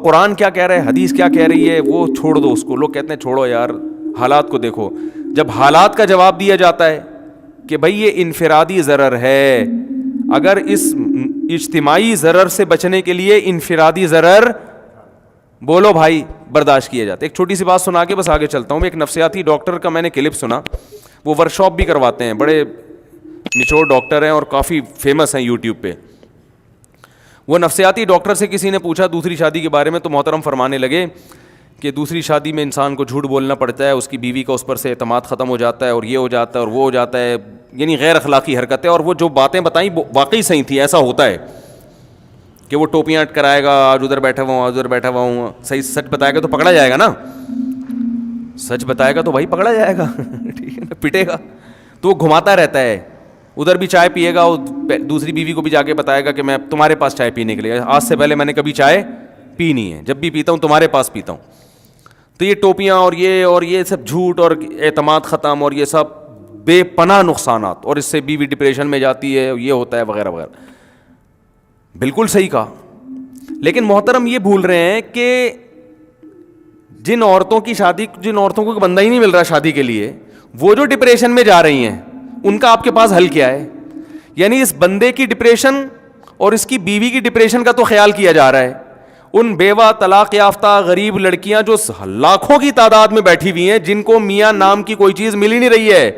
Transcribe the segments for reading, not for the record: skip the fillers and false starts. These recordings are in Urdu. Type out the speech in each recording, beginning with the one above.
قرآن کیا کہہ رہا ہے, حدیث کیا کہہ رہی ہے, وہ چھوڑ دو اس کو. لوگ کہتے ہیں چھوڑو یار, حالات کو دیکھو. جب حالات کا جواب دیا جاتا ہے کہ بھائی یہ انفرادی ضرر ہے, اگر اس اجتماعی ضرر سے بچنے کے لیے انفرادی ضرر بولو بھائی برداشت کیے جاتے. ایک چھوٹی سی بات سنا کے بس آگے چلتا ہوں. ایک نفسیاتی ڈاکٹر کا میں نے کلپ سنا, وہ ورک شاپ بھی کرواتے ہیں, بڑے میچور ڈاکٹر ہیں اور کافی فیمس ہیں یوٹیوب پہ. وہ نفسیاتی ڈاکٹر سے کسی نے پوچھا دوسری شادی کے بارے میں, تو محترم فرمانے لگے کہ دوسری شادی میں انسان کو جھوٹ بولنا پڑتا ہے, اس کی بیوی کا اس پر سے اعتماد ختم ہو جاتا ہے, اور یہ ہو جاتا ہے اور وہ ہو جاتا ہے, یعنی غیر اخلاقی حرکتیں. اور وہ جو باتیں بتائیں واقعی صحیح تھی. ایسا ہوتا ہے کہ وہ ٹوپیاں کرائے گا, آج ادھر بیٹھا ہوا ہوں, آج ادھر بیٹھا ہوا ہوں. صحیح سچ بتائے گا تو پکڑا جائے گا نا, سچ بتائے گا تو بھائی پکڑا جائے گا, ٹھیک ہے نا, پٹے گا. تو وہ گھماتا رہتا ہے, ادھر بھی چائے پیے گا, دوسری بیوی کو بھی جا کے بتائے گا کہ میں تمہارے پاس چائے پینے کے لیے, آج سے پہلے میں نے کبھی چائے پی نہیں ہے, جب بھی پیتا ہوں تمہارے پاس پیتا ہوں. تو یہ ٹوپیاں اور یہ سب جھوٹ اور اعتماد ختم اور یہ سب بے پناہ نقصانات, اور اس سے بیوی ڈپریشن میں جاتی ہے, یہ ہوتا ہے وغیرہ وغیرہ. بالکل صحیح کہا. لیکن محترم یہ بھول رہے ہیں کہ جن عورتوں کو بندہ ہی نہیں مل رہا شادی کے لیے, وہ جو ڈپریشن میں جا رہی ہیں, ان کا آپ کے پاس حل کیا ہے؟ یعنی اس بندے کی ڈپریشن اور اس کی بیوی کی ڈپریشن کا تو خیال کیا جا رہا ہے. ان بیوہ طلاق یافتہ غریب لڑکیاں جو لاکھوں کی تعداد میں بیٹھی ہوئی ہیں, جن کو میاں نام کی کوئی چیز مل ہی نہیں رہی ہے,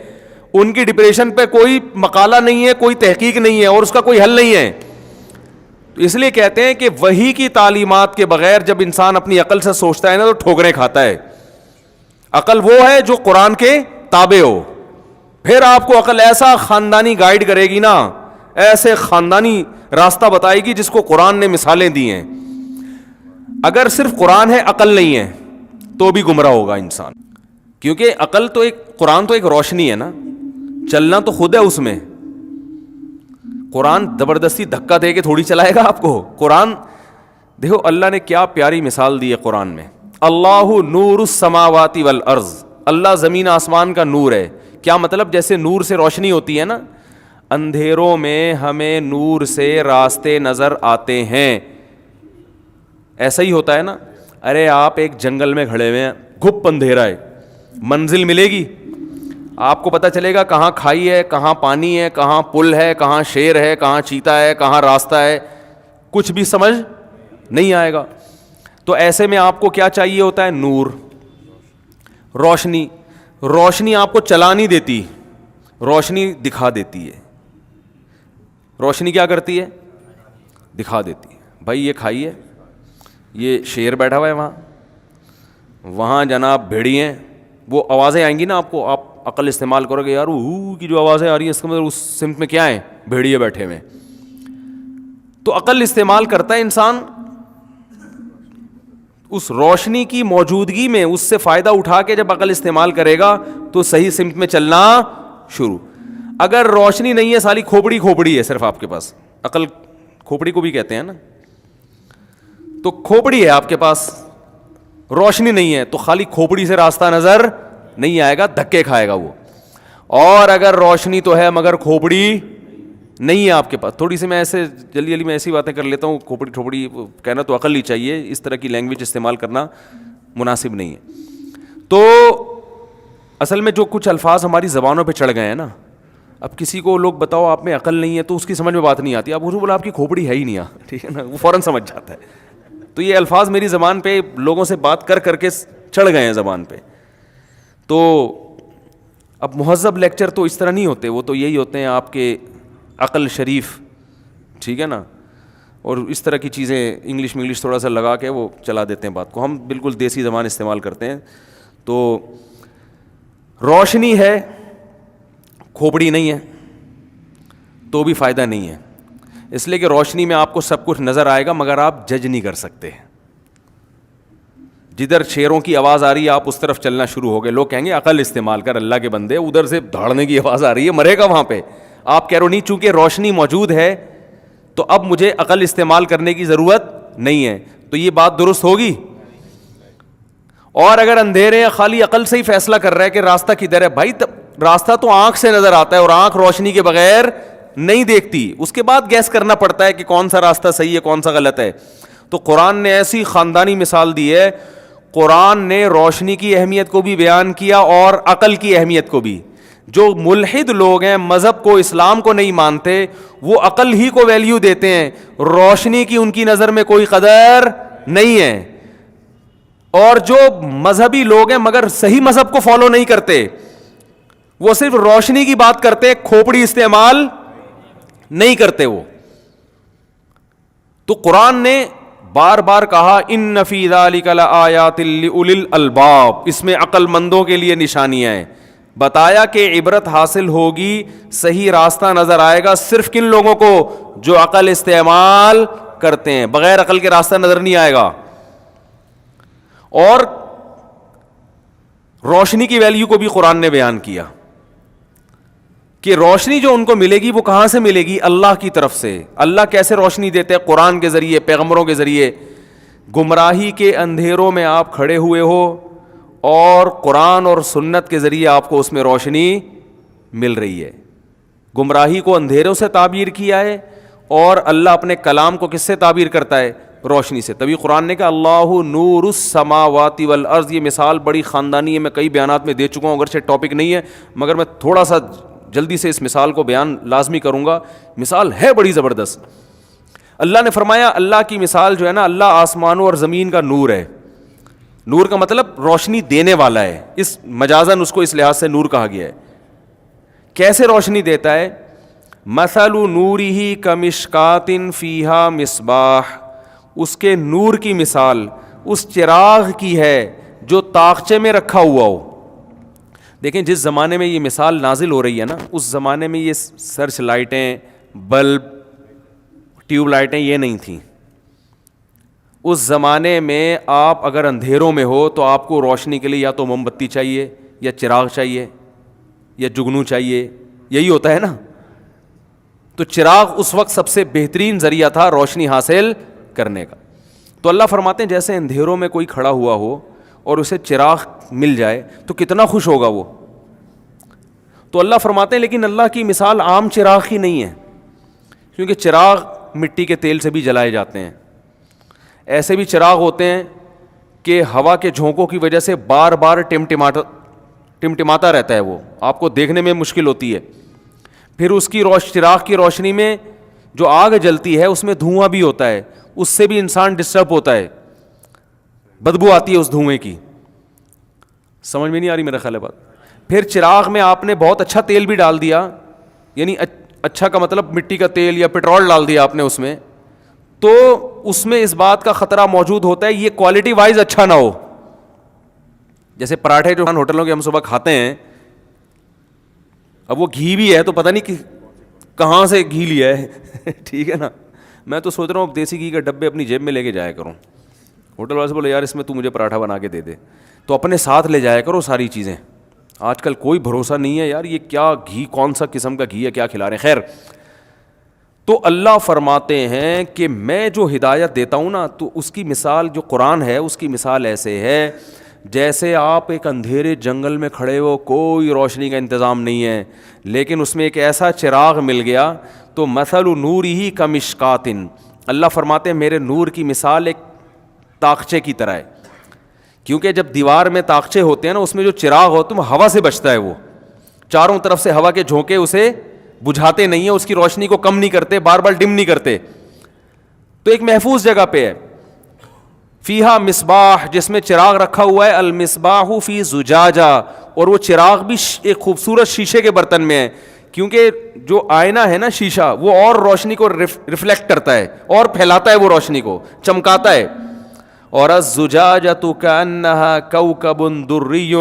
ان کی ڈپریشن پہ کوئی مقالہ نہیں ہے, کوئی تحقیق نہیں ہے, اور اس کا کوئی حل نہیں ہے. تو اس لیے کہتے ہیں کہ وحی کی تعلیمات کے بغیر جب انسان اپنی عقل سے سوچتا ہے نا, تو ٹھوکریں کھاتا ہے. عقل وہ ہے جو قرآن کے تابع ہو. پھر آپ کو عقل ایسا خاندانی گائیڈ کرے گی نا, ایسے خاندانی راستہ بتائے گی جس کو قرآن نے مثالیں دی ہیں. اگر صرف قرآن ہے عقل نہیں ہے تو بھی گمراہ ہوگا انسان, کیونکہ عقل تو قرآن تو ایک روشنی ہے نا, چلنا تو خود ہے اس میں. قرآن زبردستی دھکا دے کے تھوڑی چلائے گا آپ کو. قرآن دیکھو اللہ نے کیا پیاری مثال دی ہے قرآن میں. اللہ نور السماوات والارض, اللہ زمین آسمان کا نور ہے. کیا مطلب؟ جیسے نور سے روشنی ہوتی ہے نا, اندھیروں میں ہمیں نور سے راستے نظر آتے ہیں, ایسا ہی ہوتا ہے نا. ارے آپ ایک جنگل میں کھڑے ہوئے ہیں, گھپ اندھیرا ہے, منزل ملے گی آپ کو؟ پتہ چلے گا کہاں کھائی ہے, کہاں پانی ہے, کہاں پل ہے, کہاں شیر ہے, کہاں چیتا ہے, کہاں راستہ ہے, کچھ بھی سمجھ نہیں آئے گا. تو ایسے میں آپ کو کیا چاہیے ہوتا ہے؟ نور, روشنی. روشنی آپ کو چلا نہیں دیتی, روشنی دکھا دیتی ہے. روشنی کیا کرتی ہے؟ دکھا دیتی ہے. بھائی یہ کھائیے, یہ شیر بیٹھا ہوا ہے وہاں جناب بھیڑی ہیں, وہ آوازیں آئیں گی نا آپ کو, آپ عقل استعمال کرو گے, یار وہ کی جو آوازیں آ رہی ہیں اس کا مطلب اس سمت میں کیا ہے؟ بھیڑیے بیٹھے ہوئے. تو عقل استعمال کرتا ہے انسان, اس روشنی کی موجودگی میں اس سے فائدہ اٹھا کے جب عقل استعمال کرے گا تو صحیح سمت میں چلنا شروع. اگر روشنی نہیں ہے, سالی کھوپڑی ہے صرف آپ کے پاس, عقل کھوپڑی کو بھی کہتے ہیں نا, تو کھوپڑی ہے آپ کے پاس, روشنی نہیں ہے, تو خالی کھوپڑی سے راستہ نظر نہیں آئے گا, دھکے کھائے گا وہ. اور اگر روشنی تو ہے مگر کھوپڑی نہیں ہے آپ کے پاس, تھوڑی سی میں ایسے جلدی میں ایسی باتیں کر لیتا ہوں, کھوپڑی کہنا تو عقل ہی چاہیے, اس طرح کی لینگویج استعمال کرنا مناسب نہیں ہے. تو اصل میں جو کچھ الفاظ ہماری زبانوں پہ چڑھ گئے ہیں نا, اب کسی کو لوگ بتاؤ آپ میں عقل نہیں ہے تو اس کی سمجھ میں بات نہیں آتی, آپ اسے بولا آپ کی کھوپڑی ہے ہی نہیں, ٹھیک ہے نا, وہ فوراً سمجھ جاتا ہے. تو یہ الفاظ میری زبان پہ لوگوں سے بات کر کے چڑھ گئے ہیں زبان پہ. تو اب مہذب لیکچر تو اس طرح نہیں ہوتے, وہ تو یہی ہوتے ہیں آپ کے عقل شریف, ٹھیک ہے نا, اور اس طرح کی چیزیں انگلش تھوڑا سا لگا کے وہ چلا دیتے ہیں بات کو. ہم بالکل دیسی زبان استعمال کرتے ہیں. تو روشنی ہے, کھوپڑی نہیں ہے, تو بھی فائدہ نہیں ہے, اس لیے کہ روشنی میں آپ کو سب کچھ نظر آئے گا مگر آپ جج نہیں کر سکتے. جدھر شیروں کی آواز آ رہی ہے آپ اس طرف چلنا شروع ہو گئے, لوگ کہیں گے عقل استعمال کر اللہ کے بندے, ادھر سے دھاڑنے کی آواز آ رہی ہے, مرے گا وہاں پہ. آپ کہہ رہے ہو نہیں, چونکہ روشنی موجود ہے تو اب مجھے عقل استعمال کرنے کی ضرورت نہیں ہے, تو یہ بات درست ہوگی. اور اگر اندھیرے ہیں, خالی عقل سے ہی فیصلہ کر رہا ہے کہ راستہ کدھر ہے, بھائی راستہ تو آنکھ سے نظر آتا ہے اور آنکھ روشنی کے بغیر نہیں دیکھتی, اس کے بعد گیس کرنا پڑتا ہے کہ کون سا راستہ صحیح ہے کون سا غلط ہے. تو قرآن نے ایسی خاندانی مثال دی ہے. قرآن نے روشنی کی اہمیت کو بھی بیان کیا اور عقل کی اہمیت کو بھی. جو ملحد لوگ ہیں, مذہب کو, اسلام کو نہیں مانتے, وہ عقل ہی کو ویلیو دیتے ہیں, روشنی کی ان کی نظر میں کوئی قدر نہیں ہے. اور جو مذہبی لوگ ہیں مگر صحیح مذہب کو فالو نہیں کرتے, وہ صرف روشنی کی بات کرتے, کھوپڑی استعمال نہیں کرتے وہ. تو قرآن نے بار بار کہا ان فی ذلک لآیات لأولی الالباب, اس میں عقل مندوں کے لیے نشانیاں ہیں. بتایا کہ عبرت حاصل ہوگی, صحیح راستہ نظر آئے گا صرف کن لوگوں کو, جو عقل استعمال کرتے ہیں. بغیر عقل کے راستہ نظر نہیں آئے گا. اور روشنی کی ویلیو کو بھی قرآن نے بیان کیا کہ روشنی جو ان کو ملے گی وہ کہاں سے ملے گی, اللہ کی طرف سے. اللہ کیسے روشنی دیتے ہیں؟ قرآن کے ذریعے, پیغمبروں کے ذریعے. گمراہی کے اندھیروں میں آپ کھڑے ہوئے ہو اور قرآن اور سنت کے ذریعے آپ کو اس میں روشنی مل رہی ہے. گمراہی کو اندھیروں سے تعبیر کیا ہے اور اللہ اپنے کلام کو کس سے تعبیر کرتا ہے؟ روشنی سے. تبھی قرآن نے کہا اللہ نور السماوات والارض. یہ مثال بڑی خاندانی ہے, میں کئی بیانات میں دے چکا ہوں, اگرچہ ٹاپک نہیں ہے مگر میں تھوڑا سا جلدی سے اس مثال کو بیان لازمی کروں گا. مثال ہے بڑی زبردست. اللہ نے فرمایا اللہ کی مثال جو ہے نا, اللہ آسمانوں اور زمین کا نور ہے. نور کا مطلب روشنی دینے والا ہے, اس مجازن اس کو اس لحاظ سے نور کہا گیا ہے. کیسے روشنی دیتا ہے؟ مثل نورہ کمشکات فیہا مصباح. اس کے نور کی مثال اس چراغ کی ہے جو طاقچے میں رکھا ہوا ہو. دیکھیں جس زمانے میں یہ مثال نازل ہو رہی ہے نا, اس زمانے میں یہ سرچ لائٹیں, بلب, ٹیوب لائٹیں یہ نہیں تھیں. اس زمانے میں آپ اگر اندھیروں میں ہو تو آپ کو روشنی کے لیے یا تو موم بتی چاہیے, یا چراغ چاہیے, یا جگنو چاہیے, یہی ہوتا ہے نا. تو چراغ اس وقت سب سے بہترین ذریعہ تھا روشنی حاصل کرنے کا. تو اللہ فرماتے ہیں جیسے اندھیروں میں کوئی کھڑا ہوا ہو اور اسے چراغ مل جائے تو کتنا خوش ہوگا وہ. تو اللہ فرماتے ہیں لیکن اللہ کی مثال عام چراغ ہی نہیں ہے, کیونکہ چراغ مٹی کے تیل سے بھی جلائے جاتے ہیں. ایسے بھی چراغ ہوتے ہیں کہ ہوا کے جھونکوں کی وجہ سے بار بار ٹمٹماتا رہتا ہے, وہ آپ کو دیکھنے میں مشکل ہوتی ہے. پھر اس کی چراغ کی روشنی میں جو آگ جلتی ہے اس میں دھواں بھی ہوتا ہے, اس سے بھی انسان ڈسٹرب ہوتا ہے, بدبو آتی ہے اس دھوئیں کی. سمجھ میں نہیں آ رہی میرا خیال ہے بات. پھر چراغ میں آپ نے بہت اچھا تیل بھی ڈال دیا, یعنی اچھا کا مطلب مٹی کا تیل یا پیٹرول ڈال دیا آپ نے اس میں, تو اس میں اس بات کا خطرہ موجود ہوتا ہے یہ کوالٹی وائز اچھا نہ ہو. جیسے پراٹھے جو ہوٹلوں کے ہم صبح کھاتے ہیں, اب وہ گھی بھی ہے تو پتہ نہیں کہاں سے گھی لیا ہے ٹھیک ہے نا. میں تو سوچ رہا ہوں دیسی گھی کے ڈبے اپنی جیب میں لے کے جایا کروں. ہوٹل والے سے بولے یار اس میں تو مجھے پراٹھا بنا کے دے دے, تو اپنے ساتھ لے جایا کرو ساری چیزیں. آج کل کوئی بھروسہ نہیں ہے یار, یہ کیا گھی, کون سا قسم کا گھی ہے, کیا کھلا رہے ہیں. خیر, تو اللہ فرماتے ہیں کہ میں جو ہدایت دیتا ہوں نا, تو اس کی مثال جو قرآن ہے اس کی مثال ایسے ہے جیسے آپ ایک اندھیرے جنگل میں کھڑے ہو, کوئی روشنی کا انتظام نہیں ہے, لیکن اس میں ایک ایسا چراغ مل گیا. تو مثل نورہ کمشکات, اللہ فرماتے ہیں میرے نور کی مثال ایک طاقچے کی طرح ہے. کیونکہ جب دیوار میں طاقچے ہوتے ہیں نا, اس میں جو چراغ ہوتا ہے ہوا سے بچتا ہے, وہ چاروں طرف سے ہوا کے جھونکے اسے بجھاتے نہیں ہیں, اس کی روشنی کو کم نہیں کرتے, بار بار ڈم نہیں کرتے. تو ایک محفوظ جگہ پہ ہے. فیہا مصباح, جس میں چراغ رکھا ہوا ہے, المصباح فی زجاجہ, اور وہ چراغ بھی ایک خوبصورت شیشے کے برتن میں ہے. کیونکہ جو آئینہ ہے نا شیشہ, وہ اور روشنی کو ریفلیکٹ کرتا ہے اور پھیلاتا ہے, وہ روشنی کو چمکاتا ہے. اور الزجاجۃ کأنہا کوکب دری,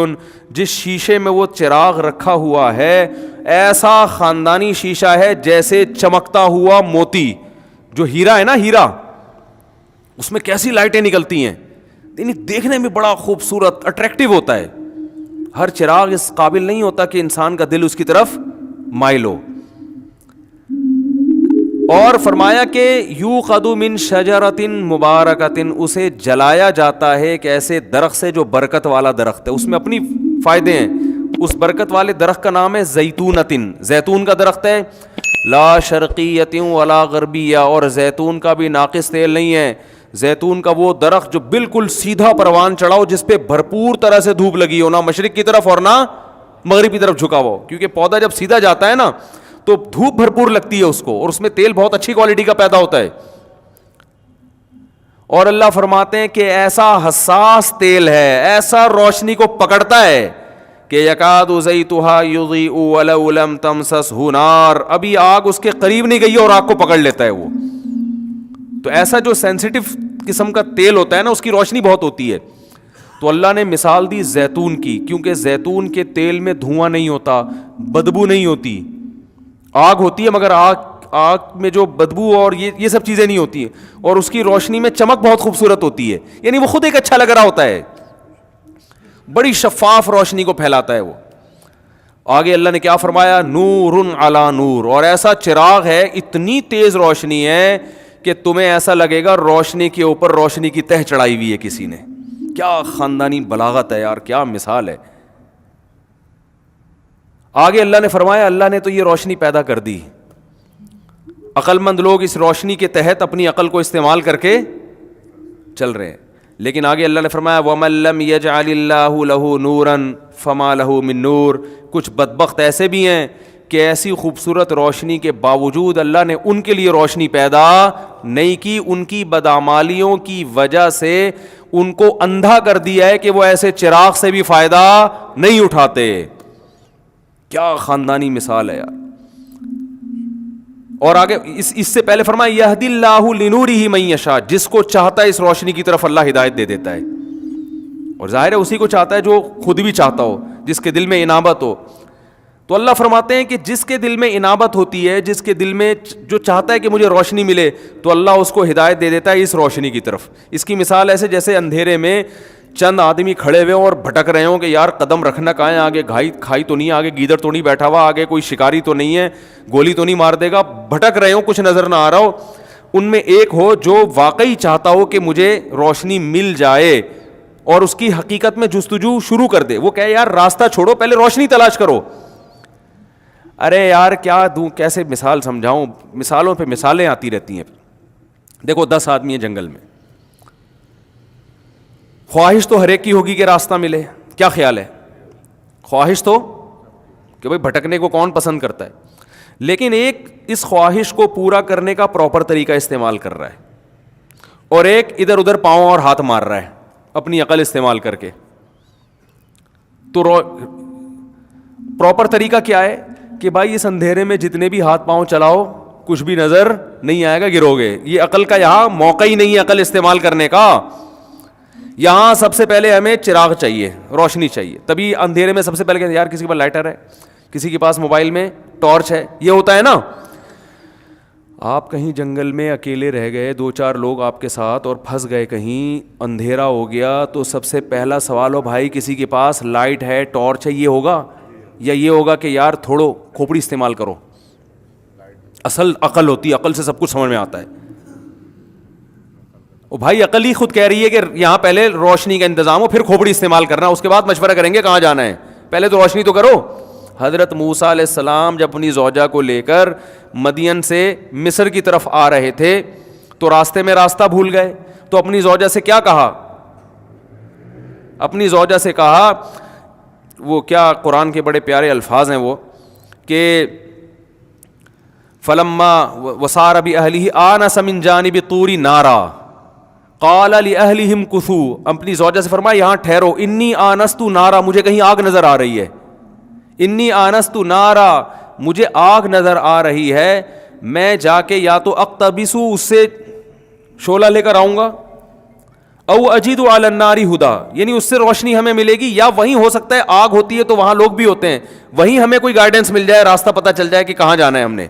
جس شیشے میں وہ چراغ رکھا ہوا ہے ایسا خاندانی شیشہ ہے جیسے چمکتا ہوا موتی. جو ہیرا ہے نا, ہیرا, اس میں کیسی لائٹیں نکلتی ہیں, یعنی دیکھنے میں بڑا خوبصورت اٹریکٹیو ہوتا ہے. ہر چراغ اس قابل نہیں ہوتا کہ انسان کا دل اس کی طرف مائل ہو. اور فرمایا کہ یوقد من شجرۃ مبارکۃ, اسے جلایا جاتا ہے ایک ایسے درخت سے جو برکت والا درخت ہے, اس میں اپنی فائدے ہیں. اس برکت والے درخت کا نام ہے زیتونۃ, زیتون کا درخت ہے. لا شرقیۃ ولا غربیہ, اور زیتون کا بھی ناقص تیل نہیں ہے, زیتون کا وہ درخت جو بالکل سیدھا پروان چڑھا ہو, جس پہ بھرپور طرح سے دھوپ لگی ہو, نہ مشرق کی طرف اور نہ مغرب کی طرف جھکا ہو, کیونکہ پودا جب سیدھا جاتا ہے نا تو دھوپ بھرپور لگتی ہے اس کو, اور اس میں تیل بہت اچھی کوالٹی کا پیدا ہوتا ہے. اور اللہ فرماتے ہیں کہ ایسا حساس تیل ہے, ایسا روشنی کو پکڑتا ہے کہ یکاد زیتها یضیء ولو لم تمسسہ نار, ابھی آگ اس کے قریب نہیں گئی اور آگ کو پکڑ لیتا ہے وہ. تو ایسا جو سینسیٹیو قسم کا تیل ہوتا ہے نا, اس کی روشنی بہت ہوتی ہے. تو اللہ نے مثال دی زیتون کی, کیونکہ زیتون کے تیل میں دھواں نہیں ہوتا, بدبو نہیں ہوتی, آگ ہوتی ہے مگر آگ میں جو بدبو اور یہ سب چیزیں نہیں ہوتی ہیں, اور اس کی روشنی میں چمک بہت خوبصورت ہوتی ہے, یعنی وہ خود ایک اچھا لگ رہا ہوتا ہے, بڑی شفاف روشنی کو پھیلاتا ہے وہ. آگے اللہ نے کیا فرمایا, نور علی نور, اور ایسا چراغ ہے, اتنی تیز روشنی ہے کہ تمہیں ایسا لگے گا روشنی کے اوپر روشنی کی تہ چڑھائی ہوئی ہے کسی نے. کیا خاندانی بلاغت ہے یار, کیا مثال ہے. آگے اللہ نے فرمایا, اللہ نے تو یہ روشنی پیدا کر دی, عقل مند لوگ اس روشنی کے تحت اپنی عقل کو استعمال کر کے چل رہے ہیں. لیکن آگے اللہ نے فرمایا وَمَن لَّمْ يَجْعَلِ اللَّهُ لَهُ نُورًا فَمَا لَهُ مِن نُور. کچھ بدبخت ایسے بھی ہیں کہ ایسی خوبصورت روشنی کے باوجود اللہ نے ان کے لیے روشنی پیدا نہیں کی, ان کی بدعمالیوں کی وجہ سے ان کو اندھا کر دیا ہے کہ وہ ایسے چراغ سے بھی فائدہ نہیں اٹھاتے. کیا خاندانی مثال ہے یار. اور آگے اس سے پہلے فرمایا یہدی اللہ لنورہ من یشاء, جس کو چاہتا ہے اس روشنی کی طرف اللہ ہدایت دے دیتا ہے, اور ظاہر ہے اسی کو چاہتا ہے جو خود بھی چاہتا ہو, جس کے دل میں انابت ہو. تو اللہ فرماتے ہیں کہ جس کے دل میں انابت ہوتی ہے, جس کے دل میں جو چاہتا ہے کہ مجھے روشنی ملے, تو اللہ اس کو ہدایت دے دیتا ہے اس روشنی کی طرف. اس کی مثال ایسے جیسے اندھیرے میں چند آدمی کھڑے ہوئے اور بھٹک رہے ہوں کہ یار قدم رکھنا کہاں ہے, آگے کھائی تو نہیں ہے, آگے گیدڑ تو نہیں بیٹھا ہوا, آگے کوئی شکاری تو نہیں ہے, گولی تو نہیں مار دے گا, بھٹک رہے ہوں, کچھ نظر نہ آ رہا ہو. ان میں ایک ہو جو واقعی چاہتا ہو کہ مجھے روشنی مل جائے اور اس کی حقیقت میں جستجو شروع کر دے. وہ کہے یار راستہ چھوڑو, پہلے روشنی تلاش کرو. ارے یار کیا دوں, کیسے مثال سمجھاؤں, مثالوں پہ مثالیں آتی رہتی ہیں. دیکھو 10 آدمی ہیں جنگل میں, خواہش تو ہر ایک کی ہوگی کہ راستہ ملے, کیا خیال ہے؟ خواہش تو کہ بھائی بھٹکنے کو کون پسند کرتا ہے, لیکن ایک اس خواہش کو پورا کرنے کا پراپر طریقہ استعمال کر رہا ہے, اور ایک ادھر ادھر پاؤں اور ہاتھ مار رہا ہے اپنی عقل استعمال کر کے. تو پراپر طریقہ کیا ہے کہ بھائی اس اندھیرے میں جتنے بھی ہاتھ پاؤں چلاؤ کچھ بھی نظر نہیں آئے گا, گرو گے. یہ عقل کا یہاں موقع ہی نہیں ہے عقل استعمال کرنے کا. یہاں سب سے پہلے ہمیں چراغ چاہیے, روشنی چاہیے. تبھی اندھیرے میں سب سے پہلے کہتے ہیں یار کسی کے پاس لائٹر ہے, کسی کے پاس موبائل میں ٹارچ ہے, یہ ہوتا ہے نا. آپ کہیں جنگل میں اکیلے رہ گئے, 2-4 لوگ آپ کے ساتھ, اور پھنس گئے کہیں, اندھیرا ہو گیا, تو سب سے پہلا سوال ہو بھائی کسی کے پاس لائٹ ہے, ٹارچ ہے, یہ ہوگا یا یہ ہوگا کہ یار تھوڑو کھوپڑی استعمال کرو. اصل عقل ہوتی ہے, عقل سے سب کچھ سمجھ میں آتا ہے. او بھائی عقل ہی خود کہہ رہی ہے کہ یہاں پہلے روشنی کا انتظام ہو, پھر کھوپڑی استعمال کرنا, اس کے بعد مشورہ کریں گے کہاں جانا ہے, پہلے تو روشنی تو کرو. حضرت موسیٰ علیہ السلام جب اپنی زوجہ کو لے کر مدین سے مصر کی طرف آ رہے تھے تو راستے میں راستہ بھول گئے, تو اپنی زوجہ سے کیا کہا, اپنی زوجہ سے کہا, وہ کیا قرآن کے بڑے پیارے الفاظ ہیں وہ, کہ فلما وسار بأہلہ آنس من جانب طور نارا قال لأہلہم کثوا, اپنی زوجہ سے فرمایا یہاں ٹھہرو, انی آنست نارا, مجھے کہیں آگ نظر آ رہی ہے, انی آنست نارا, مجھے آگ نظر آ رہی ہے, میں جا کے یا تو اقتبسو, اس سے شعلہ لے کر آؤں گا, او اجید علی النار ہدا, یعنی اس سے روشنی ہمیں ملے گی, یا وہیں ہو سکتا ہے آگ ہوتی ہے تو وہاں لوگ بھی ہوتے ہیں, وہیں ہمیں کوئی گائیڈنس مل جائے, راستہ پتہ چل جائے کہ کہاں جانا ہے ہم نے.